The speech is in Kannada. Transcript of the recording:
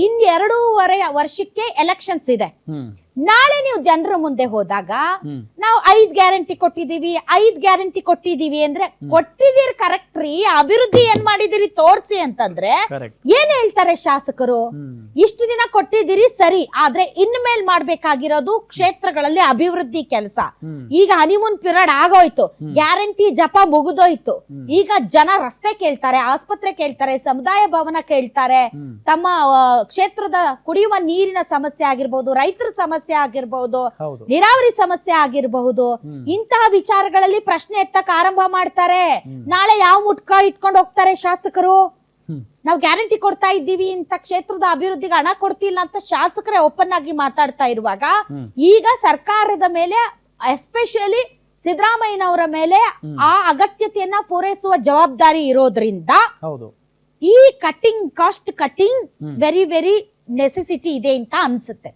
ಇನ್ 2.5 ವರ್ಷಕ್ಕೆ ಎಲೆಕ್ಷನ್ಸ್ ಇದೆ. ನಾಳೆ ನೀವು ಜನರ ಮುಂದೆ ಹೋದಾಗ ನಾವು 5 ಗ್ಯಾರಂಟಿ ಕೊಟ್ಟಿದೀವಿ ಅಂದ್ರೆ ಕೊಟ್ಟಿದ್ದೀರಿ ಕರೆಕ್ಟ್ ರೀ, ಅಭಿವೃದ್ಧಿ ಏನ್ ಮಾಡಿದಿರಿ ತೋರ್ಸಿ ಅಂತಂದ್ರೆ ಏನ್ ಹೇಳ್ತಾರೆ ಶಾಸಕರು? ಇಷ್ಟು ದಿನ ಕೊಟ್ಟಿದ್ದೀರಿ ಸರಿ, ಆದ್ರೆ ಇನ್ಮೇಲ್ ಮಾಡ್ಬೇಕಾಗಿರೋದು ಕ್ಷೇತ್ರಗಳಲ್ಲಿ ಅಭಿವೃದ್ಧಿ ಕೆಲಸ. ಈಗ ಹನಿಮೂನ್ ಪೀರಿಯಡ್ ಆಗೋಯ್ತು, ಗ್ಯಾರಂಟಿ ಜಪ ಮುಗಿದೋಯ್ತು. ಈಗ ಜನ ರಸ್ತೆ ಕೇಳ್ತಾರೆ, ಆಸ್ಪತ್ರೆ ಕೇಳ್ತಾರೆ, ಸಮುದಾಯ ಭವನ ಕೇಳ್ತಾರೆ, ತಮ್ಮ ಕ್ಷೇತ್ರದ ಕುಡಿಯುವ ನೀರಿನ ಸಮಸ್ಯೆ ಆಗಿರ್ಬಹುದು, ರೈತರ ಸಮಸ್ಯೆ ಆಗಿರಬಹುದು, ನೀರಾವರಿ ಸಮಸ್ಯೆ ಆಗಿರಬಹುದು. ಇಂತಹ ವಿಚಾರಗಳಲ್ಲಿ ಪ್ರಶ್ನೆ ಎತ್ತಕ್ ಆರಂಭ ಮಾಡ್ತಾರೆ. ನಾಳೆ ಯಾವ ಮುಟ್ಕ ಇಟ್ಕೊಂಡು ಹೋಗ್ತಾರೆ ಶಾಸಕರು? ನಾವು ಗ್ಯಾರಂಟಿ ಕೊಡ್ತಾ ಇದ್ದೀವಿ ಅಂತ, ಕ್ಷೇತ್ರದ ಅಭಿವೃದ್ಧಿಗೆ ಹಣ ಕೊಡ್ತಿಲ್ಲ ಅಂತ ಶಾಸಕರೇ ಓಪನ್ ಆಗಿ ಮಾತಾಡ್ತಾ ಇರುವಾಗ ಈಗ ಸರ್ಕಾರದ ಮೇಲೆ, ಎಸ್ಪೆಷಲಿ ಸಿದ್ದರಾಮಯ್ಯನವರ ಮೇಲೆ ಆ ಅಗತ್ಯತೆಯನ್ನ ಪೂರೈಸುವ ಜವಾಬ್ದಾರಿ ಇರೋದ್ರಿಂದ ಈ cost cutting very very necessity ಇದೆ ಅಂತ ಅನ್ಸುತ್ತೆ.